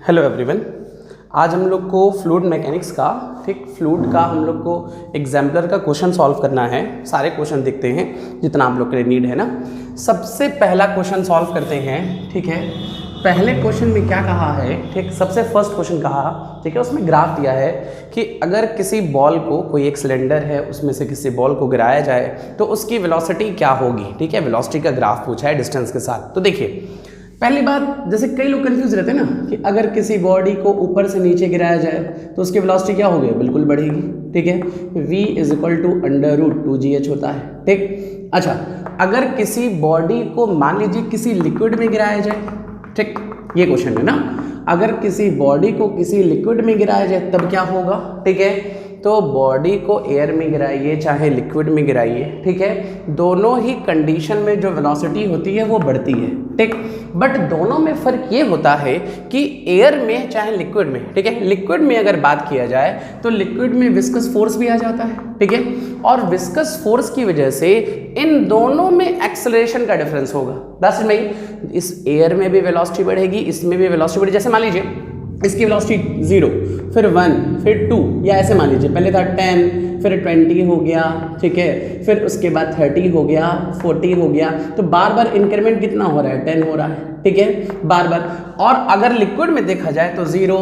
Hello everyone. आज हम लोग को फ्लूइड मैकेनिक्स का फ्लूइड का हम लोग को एग्जाम्पलर का क्वेश्चन सॉल्व करना है। सारे क्वेश्चन देखते हैं जितना आप लोग के लिए नीड है ना। सबसे पहला क्वेश्चन सॉल्व करते हैं, ठीक है। पहले क्वेश्चन में क्या कहा है, ठीक, सबसे फर्स्ट क्वेश्चन कहा, ठीक है, उसमें ग्राफ दिया है कि अगर किसी बॉल को, कोई एक सिलेंडर है उसमें से किसी बॉल को गिराया जाए तो उसकी वेलोसिटी क्या होगी, ठीक है। वेलोसिटी का ग्राफ पूछा है डिस्टेंस के साथ। तो देखिए पहली बात, जैसे कई लोग कंफ्यूज रहते हैं ना कि अगर किसी बॉडी को ऊपर से नीचे गिराया जाए तो उसकी वेलोसिटी क्या होगी, बिल्कुल बढ़ेगी, ठीक है। v = √2gh होता है, ठीक। अच्छा, अगर किसी बॉडी को मान लीजिए किसी लिक्विड में गिराया जाए, ठीक, ये क्वेश्चन है ना। अगर किसी बॉडी को किसी लिक्विड में गिराया जाए तब क्या होगा, ठीक है। तो बॉडी को एयर में गिराइए चाहे लिक्विड में गिराइए, ठीक है, दोनों ही कंडीशन में जो वेलोसिटी होती है वो बढ़ती है, ठीक। बट दोनों में फ़र्क ये होता है कि एयर में चाहे लिक्विड में, ठीक है, लिक्विड में अगर बात किया जाए तो लिक्विड में विस्कस फोर्स भी आ जाता है, ठीक है। और विस्कस फोर्स की वजह से इन दोनों में एक्सेलरेशन का डिफरेंस होगा। बस में इस एयर में भी वेलोसिटी बढ़ेगी, इसमें भी वेलोसिटी बढ़ेगी। जैसे मान लीजिए इसकी वेलोसिटी 0, फिर 1, फिर 2, या ऐसे मान लीजिए पहले था 10, फिर 20 हो गया, ठीक है, फिर उसके बाद 30 हो गया, 40 हो गया। तो बार बार इंक्रीमेंट कितना हो रहा है, 10 हो रहा है, ठीक है, बार बार। और अगर लिक्विड में देखा जाए तो 0,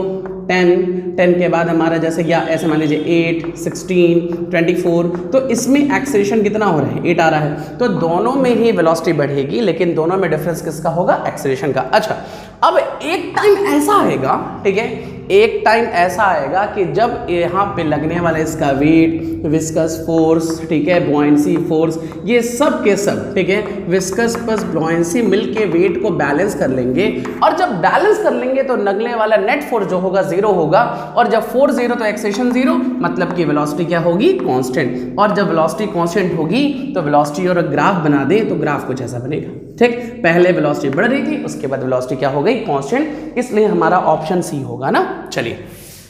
10 के बाद हमारा जैसे या ऐसे मान लीजिए 8, 16, 24, तो इसमें एक्सेलरेशन कितना हो रहा है, 8 आ रहा है। तो दोनों में ही वेलोसिटी बढ़ेगी, लेकिन दोनों में डिफरेंस किसका होगा, एक्सेलरेशन का। अच्छा, अब एक टाइम ऐसा आएगा, ठीक है, एक टाइम ऐसा आएगा कि जब यहाँ पे लगने वाला इसका वेट, विस्कस फोर्स, ठीक है, बॉयंसी फोर्स, ये सब के सब, ठीक है, विस्कस प्लस बॉयंसी मिलके वेट को बैलेंस कर लेंगे। और जब बैलेंस कर लेंगे तो लगने वाला नेट फोर्स जो होगा 0 होगा। और जब फोर्स 0 तो एक्सेलरेशन 0, मतलब कि वेलोसिटी क्या होगी, कांस्टेंट। और जब वेलोसिटी कांस्टेंट होगी तो वेलोसिटी और ग्राफ बना दे तो ग्राफ कुछ ऐसा बनेगा, ठीक। पहले वेलोसिटी बढ़ रही थी, उसके बाद वेलोसिटी क्या हो गई, कांस्टेंट, इसलिए हमारा ऑप्शन सी होगा ना। चलिए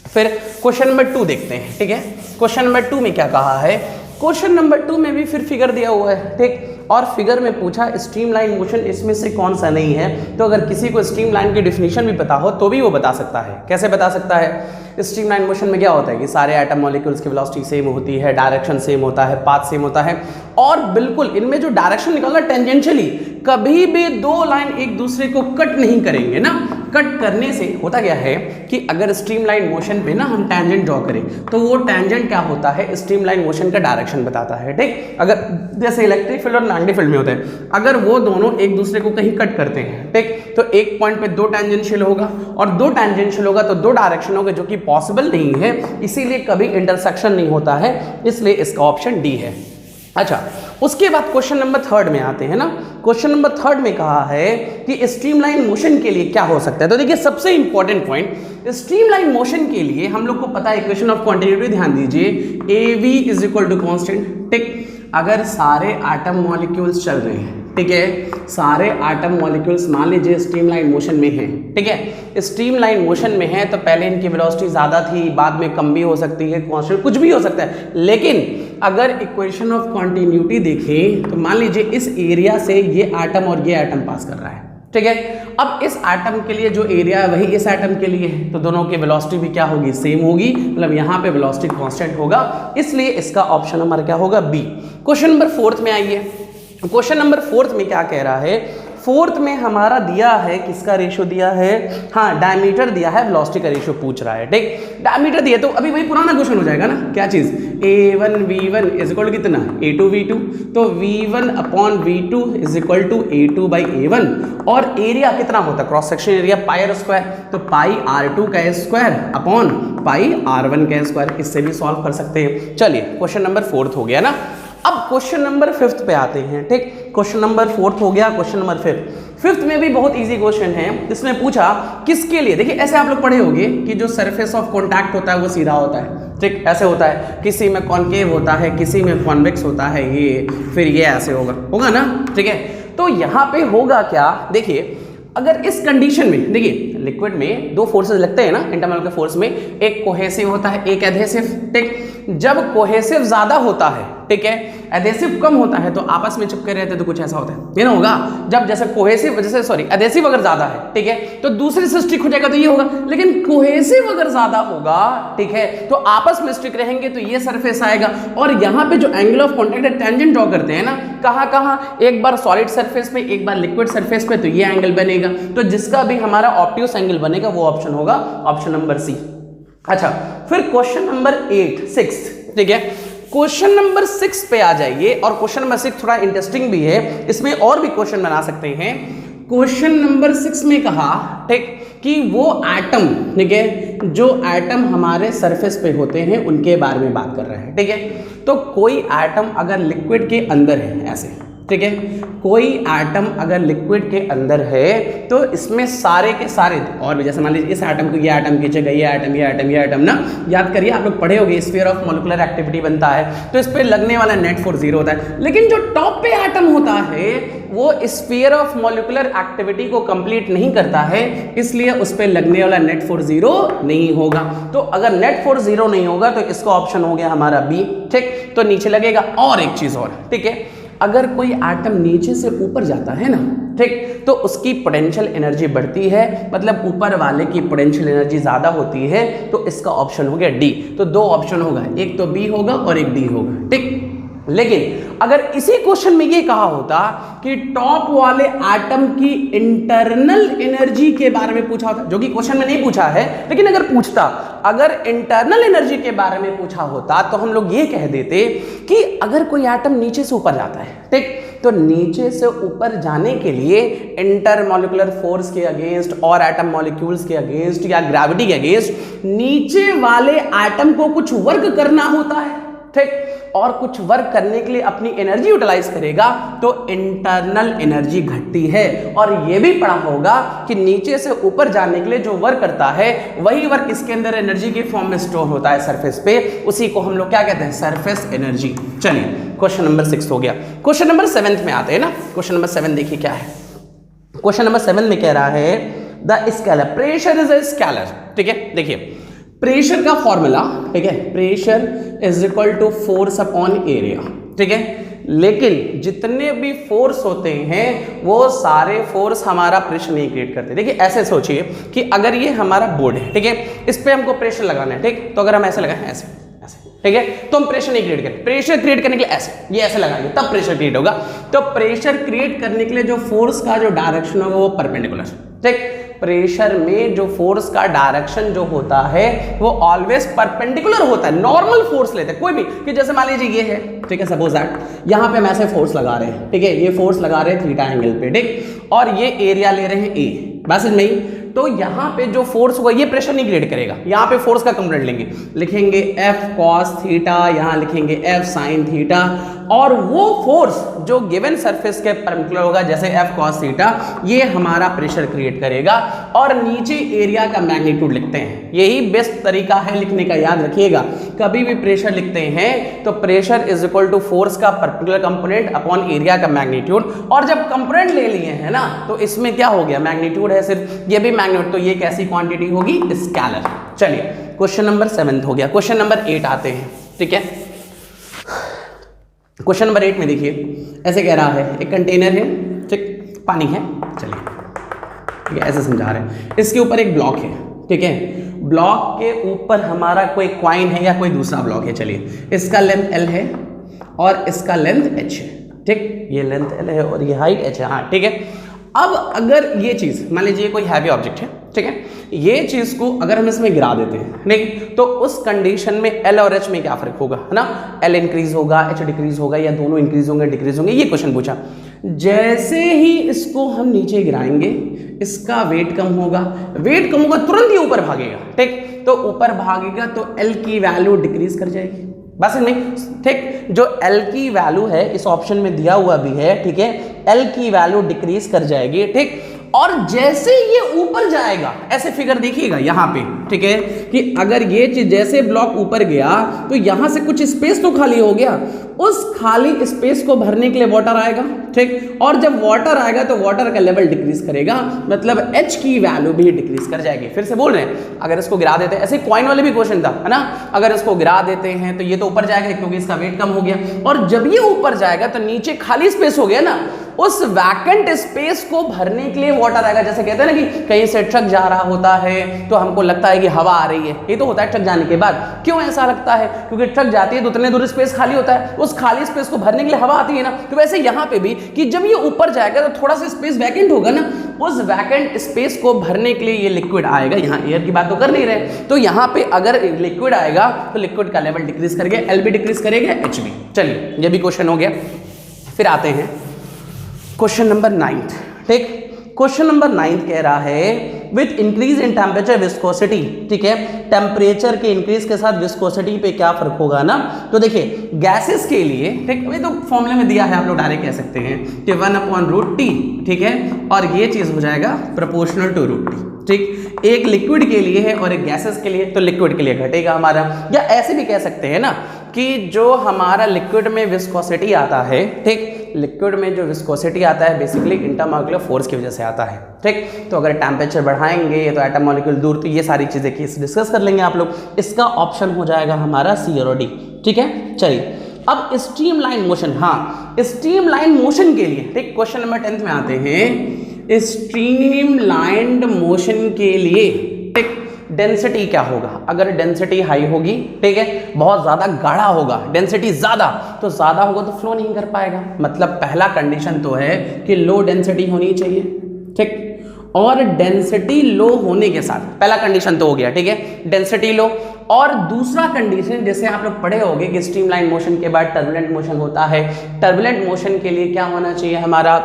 फिर क्वेश्चन नंबर 2 देखते हैं, ठीक है। क्वेश्चन नंबर 2 में क्या कहा है, क्वेश्चन नंबर 2 में भी फिर फिगर दिया हुआ है, ठीक। और फिगर में पूछा स्ट्रीमलाइन मोशन इसमें से कौन सा नहीं है। तो अगर किसी को स्ट्रीमलाइन की डेफिनेशन भी पता हो तो भी वो बता सकता है। कैसे बता सकता है, स्ट्रीमलाइन मोशन में क्या होता है कि सारे एटम मॉलिक्यूल्स की वेलोसिटी सेम होती है, डायरेक्शन सेम होता है, पाथ सेम होता है, और बिल्कुल इनमें जो डायरेक्शन निकलना टेंजेंशियली, कभी भी दो लाइन एक दूसरे को कट नहीं करेंगे ना। कट करने से होता क्या है कि अगर स्ट्रीमलाइन मोशन पे ना हम टैंजेंट ड्रॉ करें तो वो टैंजेंट क्या होता है, स्ट्रीमलाइन मोशन का डायरेक्शन बताता है, ठीक। अगर जैसे इलेक्ट्रिक फील्ड और मैग्नेटिक फील्ड में होता है, अगर वो दोनों एक दूसरे को कहीं कट करते हैं, ठीक, तो एक पॉइंट पे 2 टैंजेंशियल होगा, और 2 टैंजेंशियल होगा तो 2 डायरेक्शन होगा, जो कि पॉसिबल नहीं है, इसीलिए कभी इंटरसेक्शन नहीं होता है, इसलिए इसका ऑप्शन डी है। अच्छा, उसके बाद क्वेश्चन नंबर 3 में आते हैं ना। क्वेश्चन नंबर 3 में कहा है कि स्ट्रीमलाइन मोशन के लिए क्या हो सकता है। तो देखिए सबसे इंपॉर्टेंट पॉइंट, स्ट्रीमलाइन मोशन के लिए हम लोग को पता है इक्वेशन ऑफ कॉन्टिन्यूटी, ध्यान दीजिए, AV = कांस्टेंट, ठीक। अगर सारे एटम मॉलिक्यूल्स चल रहे हैं, ठीक है, सारे एटम मॉलिक्यूल्स मान लीजिए स्ट्रीमलाइन मोशन में है, ठीक है, स्ट्रीमलाइन मोशन में है तो पहले इनकी वेलोसिटी ज़्यादा थी, बाद में कम भी हो सकती है, कांस्टेंट कुछ भी हो सकता है। लेकिन अगर इक्वेशन ऑफ कॉन्टिन्यूटी देखें तो मान लीजिए इस एरिया से ये एटम और ये एटम पास कर रहा है, ठीक है। अब इस एटम के लिए जो एरिया है वही इस एटम के लिए है, तो दोनों की वेलोसिटी भी क्या होगी, सेम होगी, मतलब यहाँ पे वेलोसिटी कांस्टेंट होगा, इसलिए इसका ऑप्शन हमारा क्या होगा, बी। क्वेश्चन नंबर 4 में आइए। क्वेश्चन नंबर 4 में क्या कह रहा है, 4 में हमारा दिया है, किसका रेशो दिया है, हाँ, डायमीटर दिया है, वेलोसिटी का रेशो पूछ रहा है, ठीक। डायमीटर दिया तो अभी वही पुराना क्वेश्चन हो जाएगा ना, क्या चीज, A1V1 = कितना, A2V2, तो V1/V2 = A2/A1, और एरिया कितना होता है, क्रॉस सेक्शन एरिया πr², तो πr2 का स्क्वायर अपॉन πr1 का स्क्वायर, इससे भी सॉल्व कर सकते हैं। चलिए क्वेश्चन नंबर 4 हो गया ना। अब क्वेश्चन नंबर 5 पे आते हैं, ठीक। क्वेश्चन नंबर 4 हो गया, क्वेश्चन नंबर 5 में भी बहुत इजी क्वेश्चन है। इसमें पूछा किसके लिए, देखिए ऐसे आप लोग पढ़े होंगे कि जो सरफेस ऑफ कॉन्टैक्ट होता है वो सीधा होता है, ठीक, ऐसे होता है, किसी में कॉनकेव होता है, किसी में कॉन्वेक्स होता है, ये फिर ये ऐसे होगा ना, ठीक है। तो यहाँ पे होगा क्या, देखिए अगर इस कंडीशन में, देखिए लिक्विड में 2 फोर्सेस लगते हैं ना इंटरनल के फोर्स में, एक कोहेसिव होता है, एक एडहेसिव, ठीक। जब कोहेसिव ज्यादा होता है, ठीक है, एडेसिव कम होता है, तो आपस में चिपके रहते हैं तो कुछ ऐसा होता है, ये ना होगा। जब जैसे कोहेसिव, जैसे सॉरी एडेसिव अगर ज्यादा है, ठीक है, तो दूसरे से स्टिक हो जाएगा तो ये होगा, लेकिन कोहेसिव अगर ज्यादा होगा, ठीक है, तो आपस में स्टिक रहेंगे तो ये सरफेस आएगा। और यहाँ पे जो एंगल ऑफ कॉन्टैक्ट है, टेंजेंट ड्रॉ करते हैं ना, कहाँ कहाँ, एक बार सॉलिड सरफेस पे, एक बार लिक्विड सरफेस पे, तो ये एंगल बनेगा। तो जिसका भी हमारा ऑब्ट्यूस एंगल बनेगा वो ऑप्शन होगा ऑप्शन नंबर सी। अच्छा, फिर क्वेश्चन नंबर 6, ठीक है, क्वेश्चन नंबर 6 पे आ जाइए। और क्वेश्चन नंबर 6 थोड़ा इंटरेस्टिंग भी है, इसमें और भी क्वेश्चन बना सकते हैं। क्वेश्चन नंबर 6 में कहा, ठीक, कि वो एटम, ठीक है, जो एटम हमारे सरफेस पे होते हैं उनके बारे में बात कर रहे हैं, ठीक है। तो कोई एटम अगर लिक्विड के अंदर है ऐसे, ठीक है, कोई एटम अगर लिक्विड के अंदर है तो इसमें सारे के सारे, और भी जैसे मान लीजिए इस एटम को ये एटम की जगह ये एटम, ये एटम, ये एटम ना, याद करिए आप लोग पढ़े होंगे, स्फीयर ऑफ मॉलिक्यूलर एक्टिविटी बनता है तो इस पे लगने वाला नेट फोर्स 0 होता है। लेकिन जो टॉप पे एटम होता है वो स्फीयर ऑफ मॉलिक्यूलर एक्टिविटी को कंप्लीट नहीं करता है, इसलिए उस पे लगने वाला नेट फोर्स 0 नहीं होगा। तो अगर नेट फोर्स 0 नहीं होगा तो इसका ऑप्शन हो गया हमारा बी, ठीक। तो नीचे लगेगा। और एक चीज और, ठीक है, अगर कोई एटम नीचे से ऊपर जाता है ना, ठीक, तो उसकी पोटेंशियल एनर्जी बढ़ती है, मतलब ऊपर वाले की पोटेंशियल एनर्जी ज्यादा होती है, तो इसका ऑप्शन हो गया डी। तो 2 ऑप्शन होगा, एक तो बी होगा और एक डी होगा, ठीक। लेकिन अगर इसी क्वेश्चन में ये कहा होता कि टॉप वाले एटम की इंटरनल एनर्जी के बारे में पूछा होता, जो कि क्वेश्चन में नहीं पूछा है, लेकिन अगर पूछता, अगर इंटरनल एनर्जी के बारे में पूछा होता तो हम लोग ये कह देते कि अगर कोई एटम नीचे से ऊपर जाता है, ठीक, तो नीचे से ऊपर जाने के लिए इंटरमॉलिक्यूलर फोर्स के अगेंस्ट और एटम मॉलिक्यूल्स के अगेंस्ट या ग्रेविटी के अगेंस्ट नीचे वाले एटम को कुछ वर्क करना होता है, ठीक, और कुछ वर्क करने के लिए अपनी एनर्जी यूटिलाइज करेगा तो इंटरनल एनर्जी घटती है। और यह भी पढ़ा होगा कि नीचे से ऊपर जाने के लिए जो वर्क करता है वही वर्क इसके अंदर एनर्जी की फॉर्म में स्टोर होता है सरफेस पे, उसी को हम लोग क्या कहते हैं, सरफेस एनर्जी। चलिए क्वेश्चन नंबर 6 हो गया। क्वेश्चन नंबर 7 में आते हैं ना। क्वेश्चन नंबर 7 देखिए क्या है। क्वेश्चन नंबर 7 में कह रहा है the scalar, pressure is a scalar, ठीक है। देखिए प्रेशर का फॉर्मूला, ठीक है, pressure is equal to force upon area, ठीक है। लेकिन जितने भी फोर्स होते हैं वो सारे फोर्स हमारा प्रेशर नहीं क्रिएट करते। देखिए ऐसे सोचिए कि अगर ये हमारा बोर्ड है, ठीक है, इस पे हमको प्रेशर लगाना है, ठीक, तो अगर हम ऐसे लगाएं, ऐसे ऐसे, ठीक है, तो हम प्रेशर नहीं क्रिएट करें। प्रेशर क्रिएट करने के लिए ऐसे, ये ऐसे लगाएंगे तब प्रेशर क्रिएट होगा। तो प्रेशर क्रिएट करने के लिए जो फोर्स का जो डायरेक्शन होगा वो परपेंडिकुलर, ठीक। प्रेशर में जो फोर्स का डायरेक्शन जो होता है वो ऑलवेज परपेंडिकुलर होता है। नॉर्मल फोर्स लेते हैं कोई भी, कि जैसे मान लीजिए ये है, ठीक है, सपोज दैट यहाँ पे हम ऐसे फोर्स लगा रहे हैं, ठीक है, ये फोर्स लगा रहे हैं थीटा एंगल पे, ठीक, और ये एरिया ले रहे हैं ए, बस में ही। तो यहाँ पे जो फोर्स होगा ये प्रेशर नहीं क्रिएट करेगा। यहाँ पे फोर्स का कंपोनेंट लेंगे, लिखेंगे F cos थीटा, यहाँ लिखेंगे F sin थीटा, और वो फोर्स जो गिवन सरफेस के परपेंडिकुलर होगा जैसे F cos थीटा, ये हमारा प्रेशर क्रिएट करेगा। और नीचे एरिया का मैग्नीट्यूड लिखते हैं, यही बेस्ट तरीका है लिखने का, याद रखिएगा। कभी भी प्रेशर लिखते हैं तो pressure is equal to force का पर्टिकुलर कंपोनेंट अपॉन एरिया का मैग्नीट्यूड। और जब कंपोनेंट ले लिए हैं ना तो इसमें क्या हो गया, मैग्नीट्यूड है सिर्फ, ये भी मैग्नीट्यूड, तो ये कैसी क्वांटिटी होगी, स्केलर। चलिए क्वेश्चन नंबर 7 हो गया। क्वेश्चन नंबर 8 आते हैं, ठीक है। क्वेश्चन नंबर 8 में देखिए ऐसे कह रहा है, एक कंटेनर है, ठीक, पानी है, चलिए ठीक है, ऐसे समझा रहे हैं। इसके ऊपर एक ब्लॉक है, ठीक है, ब्लॉक के ऊपर हमारा कोई क्वाइन है या कोई दूसरा ब्लॉक है, चलिए इसका लेंथ L है और इसका लेंथ H है, ठीक, ये लेंथ L है और ये हाइट H है, हाँ ठीक है। अब अगर ये चीज मान लीजिए कोई हैवी ऑब्जेक्ट है, ठीक है, ये चीज को अगर हम इसमें गिरा देते हैं, नहीं, तो उस कंडीशन में L और H में क्या फर्क होगा, है ना, L इंक्रीज होगा, H डिक्रीज होगा, या दोनों इंक्रीज होंगे डिक्रीज होंगे, ये क्वेश्चन पूछा। जैसे ही इसको हम नीचे गिराएंगे इसका वेट कम होगा, वेट कम होगा तुरंत ही ऊपर भागेगा, ठीक, तो ऊपर भागेगा तो L की वैल्यू डिक्रीज कर जाएगी, बस नहीं, ठीक, जो L की वैल्यू है इस ऑप्शन में दिया हुआ भी है, ठीक है, L की वैल्यू डिक्रीज कर जाएगी, ठीक। और जैसे ये ऊपर जाएगा, ऐसे फिगर देखिएगा यहाँ पे, ठीक है, कि अगर ये चीज जैसे ब्लॉक ऊपर गया तो यहां से कुछ स्पेस तो खाली हो गया, उस खाली स्पेस को भरने के लिए वाटर आएगा, ठीक। और जब वाटर आएगा तो वाटर का लेवल डिक्रीज करेगा, मतलब H की वैल्यू भी डिक्रीज कर जाएगी। फिर से बोल रहे हैं, अगर इसको गिरा देते हैं, ऐसे कॉइन वाले भी क्वेश्चन था, है ना, अगर इसको गिरा देते हैं तो ये तो ऊपर जाएगा क्योंकि इसका वेट कम हो गया, और जब ये ऊपर जाएगा तो नीचे खाली स्पेस हो गया ना, उस वैकेंट स्पेस को भरने के लिए वाटर आएगा। जैसे कहते हैं ना कि कहीं से ट्रक जा रहा होता है तो हमको लगता है कि हवा आ रही है, ये तो होता है ट्रक जाने के बाद। क्यों ऐसा लगता है? क्योंकि ट्रक जाती है तो उतने दूर स्पेस खाली होता है, उस खाली स्पेस को भरने के लिए हवा आती है ना। तो वैसे यहाँ पे भी कि जब ये ऊपर जाएगा तो थोड़ा सा स्पेस वैकेंट होगा ना, उस वैकेंट स्पेस को भरने के लिए ये लिक्विड आएगा। यहाँ एयर की बात तो कर नहीं रहे, तो यहाँ पे अगर लिक्विड आएगा तो लिक्विड का लेवल डिक्रीज करेगा, एल भी डिक्रीज करेगा, एच भी। चलिए ये भी क्वेश्चन हो गया। फिर आते हैं क्वेश्चन नंबर 9, ठीक। क्वेश्चन नंबर 9 कह रहा है with increase in temperature viscosity, ठीक है, टेम्परेचर के इंक्रीज के साथ विस्कोसिटी पे क्या फर्क होगा ना। तो देखिए गैसेस के लिए, ठीक, ये तो फॉर्मूले में दिया है, आप लोग डायरेक्ट कह सकते हैं कि 1/√T, ठीक है, और ये चीज हो जाएगा प्रोपोर्शनल टू √T, ठीक। एक लिक्विड के लिए है और एक गैसेस के लिए, तो लिक्विड के लिए घटेगा हमारा। या ऐसे भी कह सकते हैं ना कि जो हमारा लिक्विड में विस्कोसिटी आता है, ठीक, लिक्विड में जो विस्कोसिटी आता है बेसिकली इंटरमॉलिक्यूलर फोर्स की वजह से आता है, ठीक। तो अगर टेम्परेचर बढ़ाएंगे तो एटम मॉलिक्यूल दूर, तो ये सारी चीजें डिस्कस कर लेंगे आप लोग। इसका ऑप्शन हो जाएगा हमारा सी और डी, ठीक है। चलिए अब स्ट्रीमलाइन मोशन, हाँ स्ट्रीमलाइन मोशन के लिए, ठीक, क्वेश्चन नंबर 10 में आते हैं। स्ट्रीमलाइंड मोशन के लिए, ठीक, डेंसिटी क्या होगा? अगर डेंसिटी हाई होगी, ठीक है, बहुत ज्यादा गाढ़ा होगा, डेंसिटी ज्यादा, तो ज्यादा होगा तो फ्लो नहीं कर पाएगा। मतलब पहला कंडीशन तो है कि लो डेंसिटी होनी चाहिए, ठीक, और डेंसिटी लो होने के साथ पहला कंडीशन तो हो गया, ठीक है, डेंसिटी लो। और दूसरा कंडीशन, जैसे आप लोग पढ़े होंगे कि स्ट्रीमलाइन मोशन के बाद टर्बुलेंट मोशन होता है। टर्बुलेंट मोशन के लिए क्या होना चाहिए हमारा,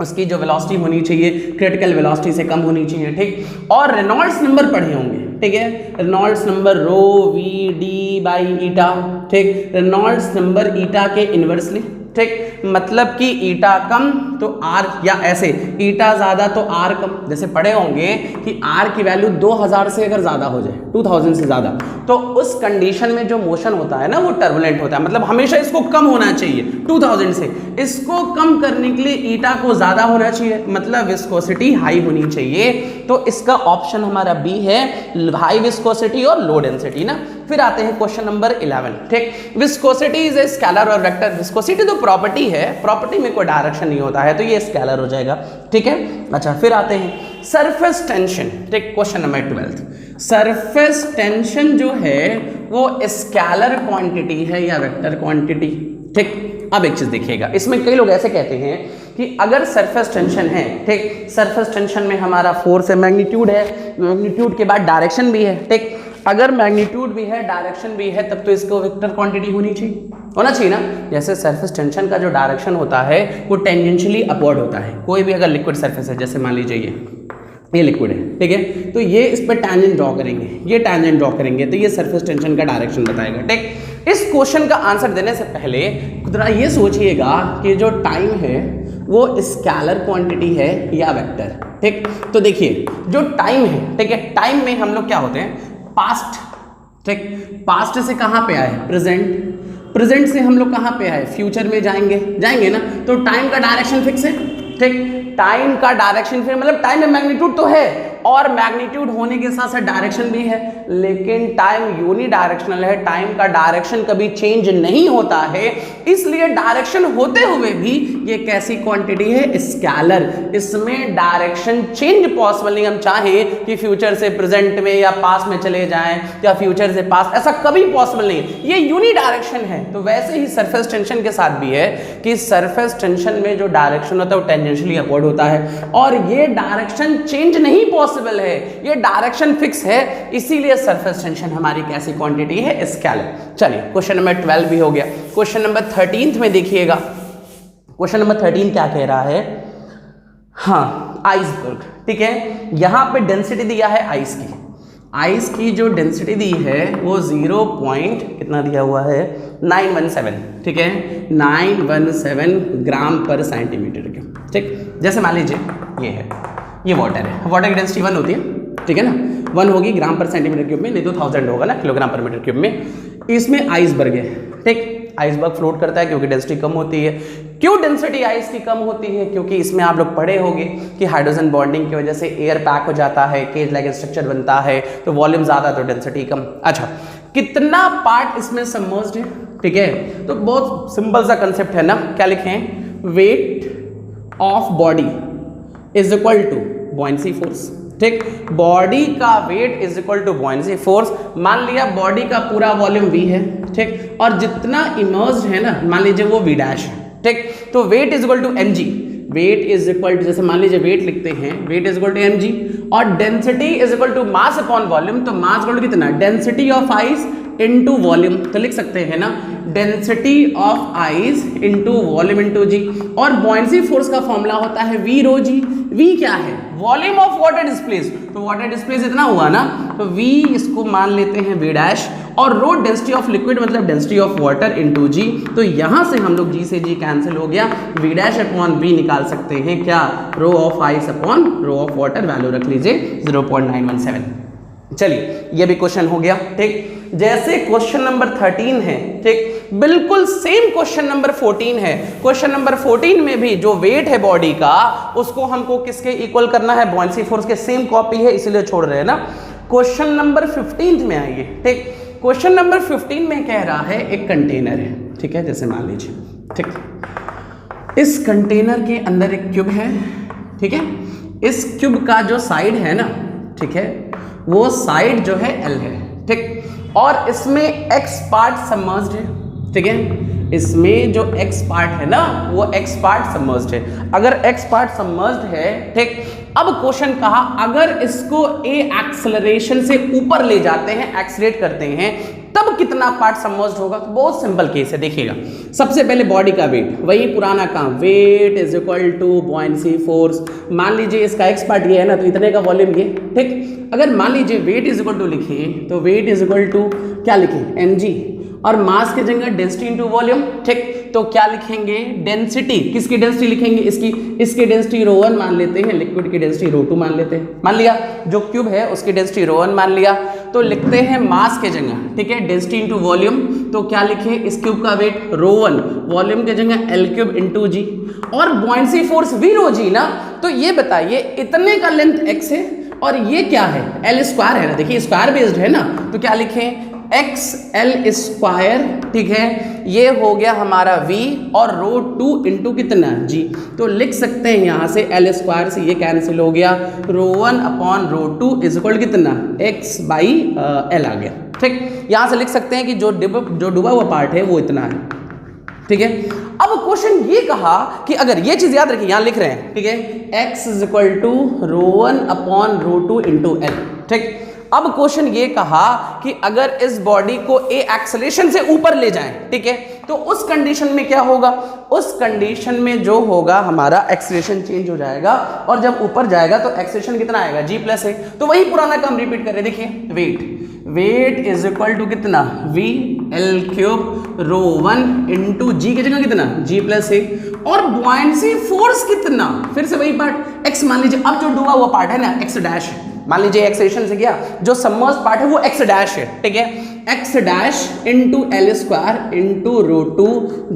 उसकी जो वेलोसिटी होनी चाहिए क्रिटिकल वेलोसिटी से कम होनी चाहिए, ठीक। और रेनॉल्ड्स नंबर पढ़े होंगे, ठीक है, Reynolds number rho V D by eta, ठीक, रेनॉल्ड्स नंबर ईटा के इनवर्सली, ठीक, मतलब कि ईटा कम तो आर, या ऐसे ईटा ज्यादा तो आर कम। जैसे पढ़े होंगे कि आर की वैल्यू 2000 से अगर ज्यादा हो जाए, 2000 से ज्यादा, तो उस कंडीशन में जो मोशन होता है ना वो टर्बुलेंट होता है। मतलब हमेशा इसको कम होना चाहिए 2000 से, इसको कम करने के लिए ईटा को ज्यादा होना चाहिए, मतलब विस्कोसिटी हाई होनी चाहिए। तो इसका ऑप्शन हमारा बी है, हाई विस्कोसिटी और लो डेंसिटी ना। फिर आते हैं क्वेश्चन नंबर 11, ठीक, विस्कोसिटी इज ए स्केलर और वेक्टर। विस्कोसिटी तो प्रॉपर्टी है, प्रॉपर्टी में कोई डायरेक्शन नहीं होता है, तो ये स्केलर हो जाएगा, ठीक है। अच्छा फिर आते हैं सरफेस टेंशन, ठीक, क्वेश्चन नंबर 12। सरफेस टेंशन जो है वो स्केलर क्वांटिटी है या वेक्टर क्वांटिटी, ठीक। अब एक चीज देखिएगा, इसमें कई लोग ऐसे कहते हैं कि अगर सरफेस टेंशन है, ठीक, सरफेस टेंशन में हमारा फोर्स है, मैग्नीट्यूड है, मैग्नीट्यूड के बाद डायरेक्शन भी है, ठीक, अगर मैग्नीट्यूड भी है डायरेक्शन भी है तब तो इसको वेक्टर क्वांटिटी होनी चाहिए, होना चाहिए ना। जैसे सरफेस टेंशन का जो डायरेक्शन होता है वो टेंजेंशियली अपवर्ड होता है। कोई भी अगर लिक्विड सरफेस है, जैसे मान लीजिए ये लिक्विड है, ठीक है, तो ये इस पर टैंजेंट ड्रॉ करेंगे, ये टैंजेंट ड्रॉ करेंगे, तो ये सरफेस टेंशन का डायरेक्शन बताएगा, ठीक। इस क्वेश्चन का आंसर देने से पहले जरा ये सोचिएगा कि जो टाइम है वो स्केलर क्वांटिटी है या वेक्टर, ठीक। तो देखिए जो टाइम है, ठीक है, टाइम में हम लोग क्या होते हैं, पास्ट, ठीक, पास्ट से कहाँ पे आए, प्रेजेंट, प्रेजेंट से हम लोग कहाँ पे आए, फ्यूचर में जाएंगे ना। तो टाइम का डायरेक्शन फिक्स है, ठीक, टाइम का डायरेक्शन फिर मतलब टाइम में मैग्नीट्यूड तो है और मैग्नीट्यूड होने के साथ साथ डायरेक्शन भी है, लेकिन टाइम यूनी डायरेक्शनल है, टाइम का डायरेक्शन कभी चेंज नहीं होता है, इसलिए डायरेक्शन होते हुए भी ये कैसी क्वांटिटी है, स्केलर। इसमें डायरेक्शन चेंज पॉसिबल नहीं, हम चाहें कि फ्यूचर से प्रेजेंट में या पास में चले जाएं या फ्यूचर से पास, ऐसा कभी पॉसिबल नहीं है, ये यूनी डायरेक्शन है। तो वैसे ही सरफेस टेंशन के साथ भी है कि सरफेस टेंशन में जो डायरेक्शन होता है वो टेंजेंशियली अपवर्ड होता है और ये डायरेक्शन चेंज नहीं पॉसिबल है, ये डायरेक्शन फिक्स है, इसीलिए सरफेस टेंशन हमारी कैसी क्वांटिटी है, स्केलर। चलिए क्वेश्चन नंबर 12 भी हो गया। क्वेश्चन नंबर 13 में देखिएगा, क्वेश्चन नंबर 13 क्या कह रहा है, हाँ आइसबर्ग, ठीक है, यहां पे डेंसिटी दिया है आइस की, आइस की जो डेंसिटी दी है वो 0. कितना दिया हुआ है 917, ठीक है, 917 ग्राम पर सेंटीमीटर क्यूब, ठीक। जैसे मान लीजिए ये है, ये वाटर है, वाटर की डेंसिटी 1 होती है, ठीक है ना, 1 होगी ग्राम पर सेंटीमीटर क्यूब में, नहीं तो 1000 होगा ना किलोग्राम पर मीटर क्यूब में। इसमें आइसबर्ग है, ठीक, आइसबर्ग फ्लोट करता है क्योंकि डेंसिटी कम होती है। क्यों डेंसिटी आइस की कम होती है? क्योंकि इसमें आप लोग पढ़े होंगे कि हाइड्रोजन बॉन्डिंग की वजह से एयर पैक हो जाता है, केज लाइक स्ट्रक्चर बनता है, तो वॉल्यूम ज़्यादा तो डेंसिटी कम। अच्छा, कितना पार्ट इसमें सबमर्ज्ड है? ठीक है, तो बहुत सिंपल सा कंसेप्ट है ना, क्या लिखें? Weight of body is equal to buoyancy force. ठीक, बॉडी का weight is equal to buoyancy force. मान लिया बॉडी का पूरा वॉल्यूम v है, ठीक, और जितना इमर्ज्ड है ना, मान लीजिए वो v डैश है। ठीक, तो weight is equal to mg। Weight is equal to, जैसे मान लीजिए वेट लिखते हैं, weight is equal to mg, और density is equal to mass upon volume. तो मास इक्वल टू कितना? Density of ice into volume. तो लिख सकते हैं ना, density of ice into volume into g. और बॉयंसी फोर्स का फॉर्मूला होता है v रो जी। v क्या है? Volume of water displace. तो वाटर डिस्प्लेस इतना हुआ ना, तो v इसको मान लेते हैं v डैश, और रो डेंसिटी ऑफ लिक्विड मतलब डेंसिटी ऑफ वाटर इनटू जी। तो यहां से हम लोग g से g कैंसिल हो गया, v डैश अपॉन v निकाल सकते हैं क्या? Rho of ice upon rho of water, value रख लीजिए 0.917। चलिए, ये भी क्वेश्चन हो गया। ठीक, जैसे क्वेश्चन नंबर 13 है, ठीक, बिल्कुल सेम क्वेश्चन नंबर 14 है। क्वेश्चन नंबर 14 में भी जो वेट है बॉडी का, उसको हमको किसके इक्वल करना है? बॉयंसी फोर्स के। सेम कॉपी है इसीलिए छोड़ रहे हैं ना। क्वेश्चन नंबर 15 में आइए। ठीक, क्वेश्चन नंबर 15 में कह रहा है एक कंटेनर है, ठीक है, जैसे मान लीजिए, ठीक, इस कंटेनर के अंदर एक क्यूब है, ठीक है, इस क्यूब का जो साइड है ना, ठीक है, वो साइड जो है L है, ठीक, और इसमें x पार्ट सबमर्ज्ड है, ठीक है, इसमें जो x पार्ट है ना, वो x पार्ट सबमर्ज्ड है। अगर x पार्ट सबमर्ज्ड है, ठीक, अब क्वेश्चन कहा अगर इसको a एक्सेलरेशन से ऊपर ले जाते हैं, एक्सलेरेट करते हैं, तब कितना पार्ट सबमर्ज्ड होगा? तो बहुत सिंपल केस है, देखिएगा। सबसे पहले बॉडी का वेट, वही पुराना काम, weight is equal to buoyancy force. मान लीजिए इसका x पार्ट ये है ना, तो इतने का वॉल्यूम ये, ठीक। अगर मान लीजिए वेट इज इक्वल टू लिखें, तो वेट इज इक्वल टू क्या लिखें? mg, और मास की जगह डेंसिटी इनटू वॉल्यूम, ठीक, तो क्या लिखेंगे? डेंसिटी, किसकी डेंसिटी लिखेंगे? इसकी डेंसिटी ρ1 मान लेते हैं, लिक्विड की डेंसिटी ρ2 मान लेते हैं। मान लिया जो क्यूब है उसकी डेंसिटी ρ1 मान लिया, तो लिखते हैं मास के जगह, ठीक है, डेंसिटी इनटू वॉल्यूम, तो क्या लिखें? इस क्यूब का वेट ρ1, वॉल्यूम के जगह L³ इनटू जी, और बॉयंसी फोर्स v रो जी ना। तो ये बताइए, इतने का लेंथ x है और ये क्या है? L स्क्वायर है ना, देखिए स्क्वायर बेस्ड है ना, तो क्या लिखें? XL स्क्वायर, ठीक है, ये हो गया हमारा v, और ρ2 इंटू कितना? g। तो लिख सकते हैं यहाँ से L स्क्वायर से ये कैंसिल हो गया, ρ1 अपॉन ρ2 इज इक्वल कितना? x बाई L आ गया, ठीक। यहाँ से लिख सकते हैं कि जो डूबा हुआ पार्ट है वो इतना है, ठीक है। अब क्वेश्चन ये कहा कि अगर ये चीज याद रखिए, यहां लिख रहे हैं, ठीक है, x is equal to ρ1 upon ρ2 into L, ठीक। अब क्वेश्चन ये कहा कि अगर इस बॉडी को a एक्सेलरेशन से ऊपर ले जाएं, ठीक है, तो उस कंडीशन में क्या होगा? उस कंडीशन में जो होगा हमारा एक्सेलरेशन चेंज हो जाएगा, और जब ऊपर जाएगा तो एक्सेलरेशन कितना आएगा? g plus a। तो वही पुराना काम रिपीट कर रहे, देखिए, वेट इज इक्वल टू कितना? v L³ ρ1 इंटू जी की जगह कितना? g प्लस a, और बॉयंसी फोर्स कितना? फिर से वही पार्ट x मान लीजिए, अब जो डूबा हुआ पार्ट है ना, x डैश है, मान लीजिए एक्सेलरेशन से गया, जो सबमर्ज पार्ट है वो x डैश है, ठीक है, x dash into L square into ρ2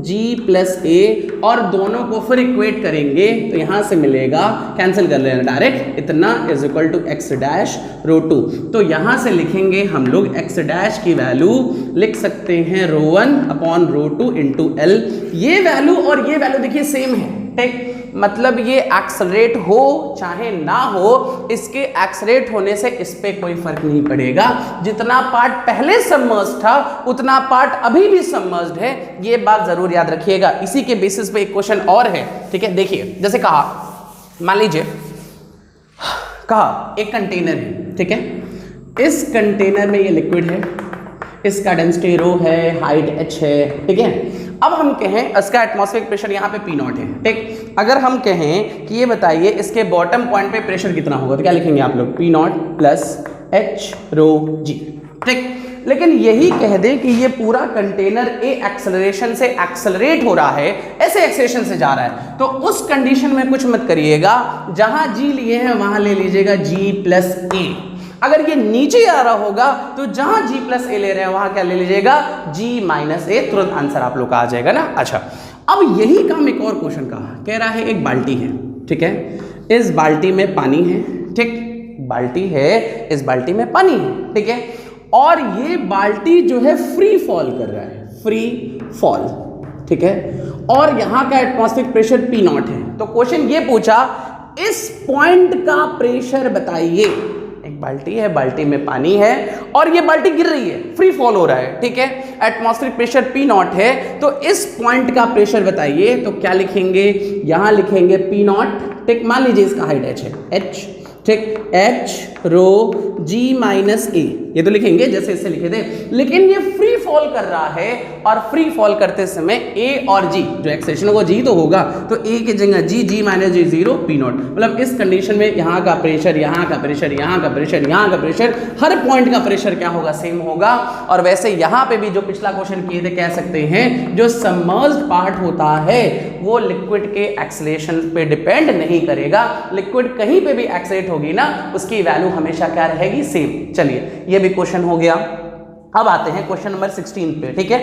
g plus a, और दोनों को फिर इक्वेट करेंगे तो यहां से मिलेगा, कैंसिल कर लेना डायरेक्ट, इतना is equal to x dash ρ2। तो यहां से लिखेंगे हम लोग x डैश की वैल्यू लिख सकते हैं ρ1 अपॉन ρ2 इंटू L। ये वैल्यू और ये वैल्यू देखिए सेम है, ठीक, मतलब ये एक्सेलरेट हो चाहे ना हो, इसके एक्सेलरेट होने से इस पे कोई फर्क नहीं पड़ेगा। जितना पार्ट पहले सबमर्ज था उतना पार्ट अभी भी सबमर्ज्ड है, ये बात जरूर याद रखिएगा। इसी के बेसिस पे एक क्वेश्चन और है, ठीक है, देखिए, जैसे कहा, मान लीजिए कहा एक कंटेनर है, ठीक है, इस कंटेनर में ये लिक्विड है, इसका डेंसिटी रो है, हाइट h है, ठीक है। अब हम कहें इसका एटमॉस्फेरिक प्रेशर यहाँ पे P0 है, ठीक। अगर हम कहें कि ये बताइए इसके बॉटम पॉइंट पे प्रेशर कितना होगा, तो क्या लिखेंगे आप लोग? P0 प्लस h रो g, ठीक। लेकिन यही कह दें कि ये पूरा कंटेनर a एक्सेलरेशन से एक्सेलरेट हो रहा है, ऐसे एक्सेलरेशन से जा रहा है, तो उस कंडीशन में कुछ मत करिएगा, जहां g लिए हैं वहां ले लीजिएगा g प्लस a। अगर ये नीचे आ रहा होगा तो जहां g प्लस ए ले रहे हैं वहां क्या ले लीजिएगा, g माइनस ए, तुरंत आंसर आप लोग का आ जाएगा ना। अच्छा, अब यही काम एक और क्वेश्चन का कह रहा है, एक बाल्टी है, ठीक है, इस बाल्टी में पानी है, ठीक, बाल्टी है, इस बाल्टी में पानी है, ठीक है, और ये बाल्टी जो है फ्री फॉल कर रहा है, फ्री फॉल, ठीक है, और यहां का एटमॉस्फेरिक प्रेशर P नॉट है। तो क्वेश्चन ये पूछा इस पॉइंट का प्रेशर बताइए। एक बाल्टी है, बाल्टी में पानी है और ये बाल्टी गिर रही है, फ्री फॉल हो रहा है, ठीक है, एटमॉस्फेरिक प्रेशर P नॉट है, तो इस पॉइंट का प्रेशर बताइए। तो क्या लिखेंगे, यहां लिखेंगे P नॉट, ठीक, मान लीजिए इसका हाइट h है, h, ठीक, h रो g माइनस ए, ये तो लिखेंगे जैसे इससे लिखे थे, लेकिन ये फ्री फॉल कर रहा है और फ्री फॉल करते समय a और g, जो एक्सेलेरेशन होगा g तो होगा, तो a की जगह g minus g 0 P not, मतलब इस कंडीशन में यहाँ का प्रेशर, यहाँ का प्रेशर, यहाँ का प्रेशर, यहाँ का प्रेशर, हर पॉइंट का प्रेशर क्या होगा, सेम होगा। और वैसे यहाँ पे भी जो पिछला क्वेश्चन किए थे, कह सकते हैं जो सबमर्ज्ड पार्ट होता है वो लिक्विड के एक्सेलेरेशन पे डिपेंड नहीं करेगा, लिक्विड कहीं पे भी एक्सेलेरेट होगी ना, उसकी वैल्यू हमेशा क्या रहेगी, सेम। चलिए ये भी क्वेश्चन हो गया। अब आते हैं क्वेश्चन नंबर 16 पे, ठीक है।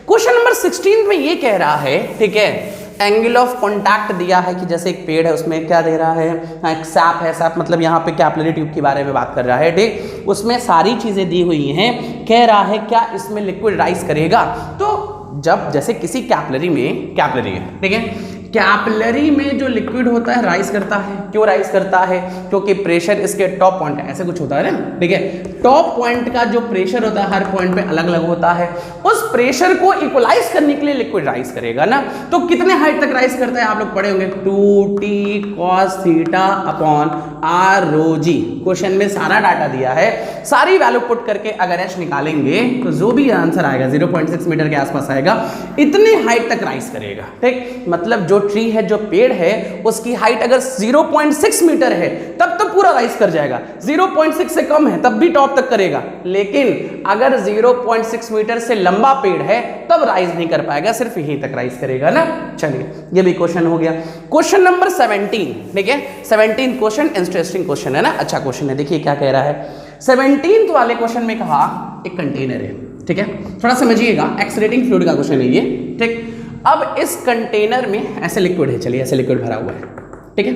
क्वेश्चन नंबर 16 में ये कह रहा है, ठीक है, एंगल ऑफ कांटेक्ट दिया है कि जैसे एक पेड़ है उसमें क्या दे रहा है, एक सैप है, सैप मतलब यहाँ पे कैपिलरी ट्यूब के बारे में बात कर रहा है, ठीक, उसमें सारी चीजें दी हुई हैं, कह रहा है क्या इसमें लिक्विड राइज करेगा। तो जब जैसे किसी कैपिलरी में, कैपिलरी है, ठीक है, कैपिलरी में जो लिक्विड होता है राइज करता है, क्यों राइज करता है, क्योंकि प्रेशर इसके टॉप पॉइंट है, ऐसे कुछ होता है ना, ठीक है, टॉप पॉइंट का जो प्रेशर होता है हर पॉइंट पे अलग अलग होता है, उस प्रेशर को इक्वलाइज करने के लिए लिक्विड राइज करेगा ना। तो कितने हाइट तक राइज करता है आप लोग पढ़े होंगे, 2t cos theta upon r रो g। क्वेश्चन में सारा डाटा दिया है, सारी वैल्यू पुट करके अगर h निकालेंगे तो जो भी आंसर आएगा 0.6 मीटर के आसपास आएगा, इतनी हाइट तक राइज करेगा, ठीक, मतलब जो ट्री है, जो पेड़ है, उसकी हाइट अगर 0.6 मीटर है तब तो पूरा राइज कर जाएगा, 0.6 से कम है तब भी टॉप तक करेगा, लेकिन अगर 0.6 मीटर से लंबा पेड़ है तब राइज नहीं कर पाएगा, सिर्फ यहीं तक राइज करेगा ना। चलिए ये भी क्वेश्चन हो गया। क्वेश्चन नंबर 17, ठीक है, 17 क्वेश्चन इंटरेस्टिंग क्वेश्चन है ना, अच्छा क्वेश्चन है। देखिए क्या कह रहा है, 17th वाले क्वेश्चन में कहा एक कंटेनर है, ठीक है, थोड़ा समझिएगा, एक्सेलरेटिंग फ्लूइड का क्वेश्चन है ये, ठीक। अब इस कंटेनर में ऐसे लिक्विड है, चलिए ऐसे लिक्विड भरा हुआ है, ठीक है,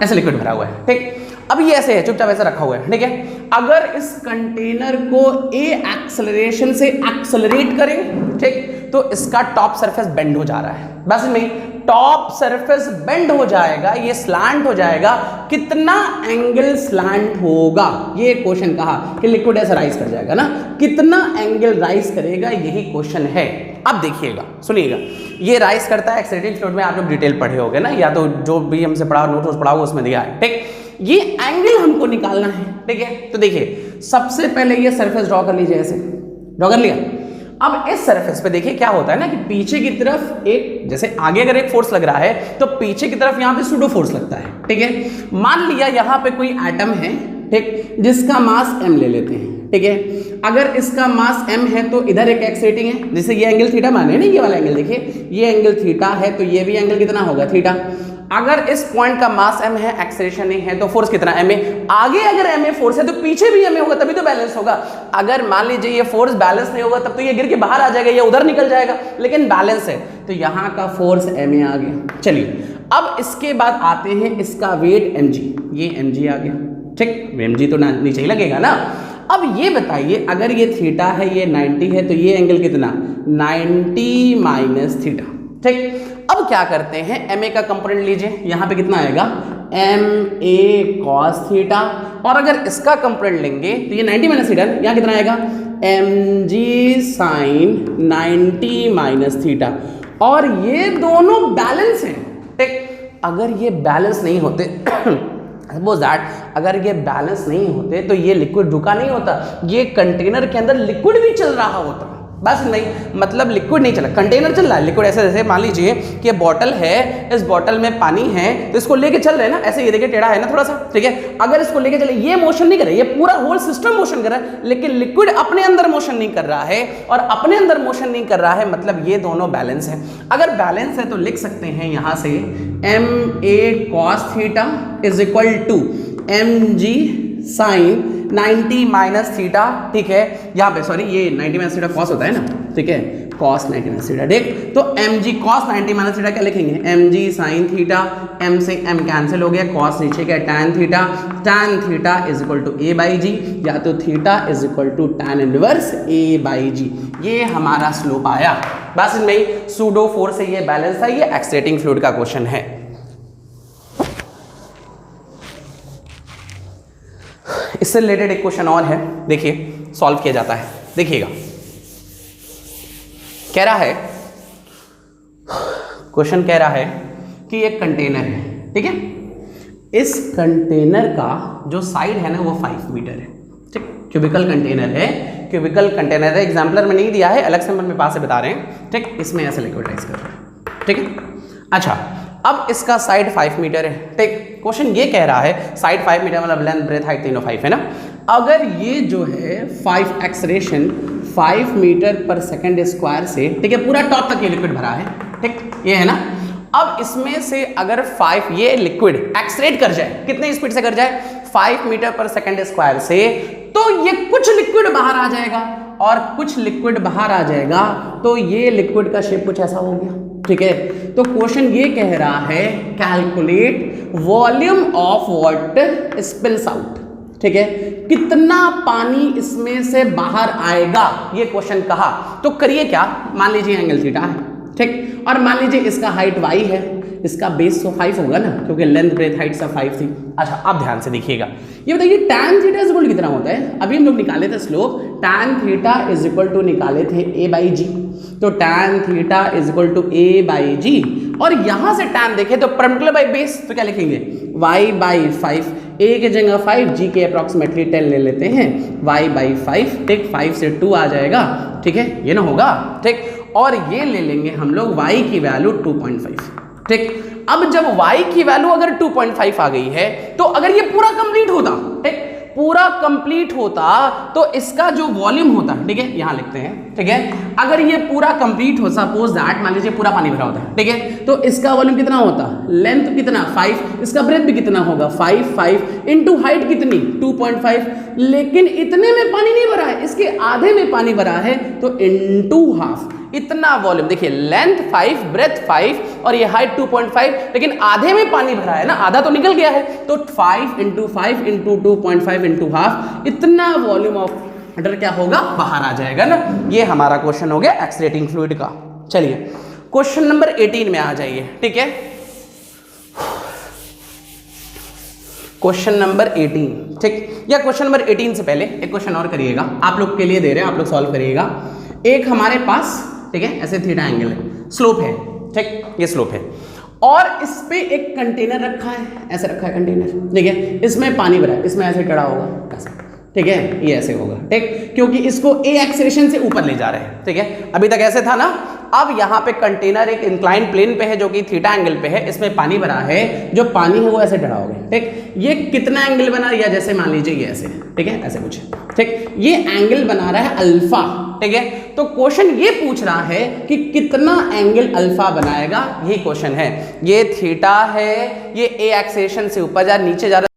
ऐसे लिक्विड भरा हुआ है, ठीक। अब ये ऐसे है, चुपचाप ऐसे रखा हुआ है, ठीक है। अगर इस कंटेनर को ए एक्सेलरेशन से एक्सेलरेट करें, ठीक, तो इसका टॉप सरफेस बेंड हो जा रहा है, बस नहीं, टॉप सरफेस बेंड हो जाएगा, ये स्लैंट हो जाएगा, कितना एंगल स्लैंट होगा, ये क्वेश्चन कहा कि लिक्विड ऐसे राइज कर जाएगा ना, कितना एंगल राइज करेगा, यही क्वेश्चन है। अब देखिएगा, सुनिएगा, ये राइज करता है एक्सेलरेटिंग फ्लूइड में, आप लोग डिटेल पढ़े होंगे ना, या तो जो भी हमसे पढ़ा नोट्स पढ़ा होगा उसमें दिया है, ठीक। ये एंगल हमको निकालना है, ठीक है। तो देखिए सबसे पहले ये सरफेस ड्रॉ कर लीजिए, ऐसे ड्रॉ कर लिया। अब इस सरफेस पे देखिए क्या होता है ना कि पीछे की तरफ एक, जैसे आगे अगर एक फोर्स लग रहा है तो पीछे की तरफ यहाँ पे सूडो फोर्स लगता है, ठीक है। मान लिया यहाँ पे कोई एटम है, ठीक, जिसका मास m ले लेते हैं, ठीक है। अगर इसका मास m है तो इधर एक एक्सेलरेटिंग है, जैसे ये एंगल थीटा माने ना, ये वाला एंगल देखिए, ये एंगल थीटा है तो ये भी एंगल कितना होगा, थीटा। अगर इस पॉइंट का मास m है, एक्सेलरेशन नहीं है, तो फोर्स कितना m है। आगे अगर m फोर्स है तो पीछे भी m होगा, तभी तो बैलेंस होगा। अगर मान लीजिए ये फोर्स बैलेंस नहीं होगा तब तो ये गिर के बाहर आ जाएगा या उधर निकल जाएगा, लेकिन बैलेंस है तो यहाँ का फोर्स m आ गया। चलिए अब इसके बाद आते हैं इसका वेट mg, ये mg आ गया, ठीक, mg तो नीचे ही लगेगा ना। अब ये बताइए अगर ये थीटा है, ये 90 है, तो ये एंगल कितना, 90 माइनस थीटा, ठीक। अब क्या करते हैं, एम ए का कंपोनेंट लीजिए, यहाँ पे कितना आएगा, एम ए कॉस थीटा, और अगर इसका कंपोनेंट लेंगे तो ये 90 माइनस थीटा, यहाँ कितना आएगा, एम जी साइन 90 माइनस थीटा, और ये दोनों बैलेंस हैं, ठीक। अगर ये बैलेंस नहीं होते सपोज दैट, अगर ये बैलेंस नहीं होते तो ये लिक्विड रुका नहीं होता, ये कंटेनर के अंदर लिक्विड भी चल रहा होता, बस नहीं, मतलब लिक्विड नहीं चला, कंटेनर चल रहा है, लिक्विड ऐसे, जैसे मान लीजिए कि बॉटल है, इस बॉटल में पानी है तो इसको लेके चल रहे हैं ना, ऐसे ये देखिए टेढ़ा है ना थोड़ा सा, ठीक है। अगर इसको लेके चले, ये मोशन नहीं कर रहा है, ये पूरा होल सिस्टम मोशन कर रहा है, लेकिन लिक्विड अपने अंदर मोशन नहीं कर रहा है, और अपने अंदर मोशन नहीं कर रहा है, मतलब ये दोनों बैलेंस है। अगर बैलेंस है तो लिख सकते हैं यहाँ से M A cos theta is equal to M ji sine 90 minus theta, ठीक है। यहाँ पे सॉरी ये 90 माइनस थीटा कॉस होता है ना, ठीक है, कॉस 90 माइनस थीटा, ठीक। तो m g cos 90 minus theta क्या लिखेंगे, एम जी साइन थीटा, एम से एम कैंसिल हो गया, कॉस नीचे क्या tan theta is equal to a by g, या तो theta is equal to tan inverse a by g. ये हमारा स्लोप आया। बस इनमें ही सूडो फोर्स से ये बैलेंस था। ये एक्सलेटिंग फ्लूइड का क्वेश्चन है। इससे रिलेटेड एक क्वेश्चन और है, देखिए सॉल्व किया जाता है, देखिएगा। कह रहा है, क्वेश्चन कह रहा है कि एक कंटेनर है, ठीक है। इस कंटेनर का जो साइड है ना वो 5 मीटर है, ठीक। क्यूबिकल कंटेनर है, क्यूबिकल कंटेनर है। एग्जाम्पलर में नहीं दिया है, अलग से मेरे पास से बता रहे हैं, ठीक। इसमें ऐसे लिक्विडाइज कर रहे हैं, ठीक है। अच्छा, अब इसका साइड 5 मीटर है, ठीक। क्वेश्चन ये कह रहा है साइड 5 मीटर मतलब लेंथ ब्रेथ हाइट तीनों 5 है ना। अगर ये जो है 5 एक्सलेरेशन 5 मीटर पर सेकंड स्क्वायर से, ठीक है, पूरा टॉप तक ये लिक्विड भरा है, ठीक, ये है ना। अब इसमें से अगर 5 ये लिक्विड एक्सलेरेट कर जाए, कितने स्पीड से कर जाए, 5 मीटर पर सेकंड स्क्वायर से, तो ये कुछ लिक्विड बाहर आ जाएगा, और कुछ लिक्विड बाहर आ जाएगा तो ये लिक्विड का शेप कुछ ऐसा हो गया, ठीक है। तो क्वेश्चन ये कह रहा है calculate volume of water spills out, ठीक है, कितना पानी इसमें से बाहर आएगा, ये क्वेश्चन कहा। तो करिए क्या, मान लीजिए एंगल थीटा है, ठीक, और मान लीजिए इसका हाइट y है, इसका बेस तो 5 होगा ना, क्योंकि लेंथ ब्रेथ हाइट सब 5 थी। अच्छा, अब ध्यान से देखिएगा, ये बताइए tan थीटा इज इक्वल कितना होता है। अभी हम लोग निकाले थे slope, tan theta is equal to निकाले थे a बाई जी, तो tan theta is equal to a by g, और यहां से tan देखें तो परपेंडिकुलर बाई बेस, तो क्या लिखेंगे y बाई 5, a के जगह 5, g के अप्रॉक्सीमेटली 10 ले लेते हैं, y बाई 5, ठीक, 5 से 2 आ जाएगा, ठीक है, ये ना होगा, ठीक। और ये ले लेंगे हम लोग y की वैल्यू 2.5, ठीक। अब जब y की वैल्यू अगर 2.5 आ गई है, तो अगर ये पूरा कंप्लीट होता, ठीक, पूरा कंप्लीट होता तो इसका जो वॉल्यूम होता, ठीक है, यहां लिखते हैं, ठीक है। अगर ये पूरा कंप्लीट हो, सपोज दैट मान लीजिए पूरा पानी भरा होता है, ठीक है, तो इसका वॉल्यूम कितना होता, लेंथ कितना 5, इसका ब्रेथ भी कितना होगा 5 इंटू हाइट कितनी 2.5, लेकिन इतने में पानी नहीं भरा है, इसके आधे में पानी भरा है, तो इंटू हाफ, इतना वॉल्यूम। देखिए लेंथ 5, ब्रेथ 5 और ये हाइट 2.5, लेकिन आधे में पानी भरा है ना, आधा तो निकल गया है, तो 5 इंटू 5 इंटू 2.5 इंटू हाफ, इतना वॉल्यूम ऑफ वाटर क्या होगा, बाहर आ जाएगा ना। ये हमारा क्वेश्चन हो गया एक्सलेटिंग फ्लूइड का। चलिए क्वेश्चन नंबर 18 में आ जाइए, ठीक है। क्वेश्चन नंबर 18, ठीक, या क्वेश्चन नंबर 18 से पहले एक क्वेश्चन और करिएगा, आप लोग के लिए दे रहे हैं, आप लोग सॉल्व करिएगा। एक हमारे पास, ठीक है, ऐसे थीटा एंगल है, स्लोप है, ठीक, ये स्लोप है, और इस पे एक कंटेनर रखा है, ऐसे रखा है कंटेनर, ठीक है, इसमें पानी भरा है, इसमें ऐसे टेढ़ा होगा, ऐसे, ठीक है, ये ऐसे होगा, ठीक, क्योंकि इसको ए एक्सेलरेशन से ऊपर ले जा रहे हैं, ठीक है, अभी तक ऐसे था ना। अब यहाँ पे कंटेनर एक इंक्लाइन प्लेन पे है जो कि थीटा एंगल पे है, इसमें पानी भरा है, जो पानी है वो ऐसे टेढ़ा हो गया, ठीक। ये कितना एंगल बना रहा है, जैसे मान लीजिए ये ऐसे, ठीक है, ऐसे कुछ, ठीक, ये एंगल बना रहा है अल्फा, ठीक है। तो क्वेश्चन ये पूछ रहा है कि कितना एंगल अल्फा बनाएगा, ये क्वेश्चन है। ये थीटा है, ये ए एक्सेलरेशन से ऊपर जा नीचे जा रहा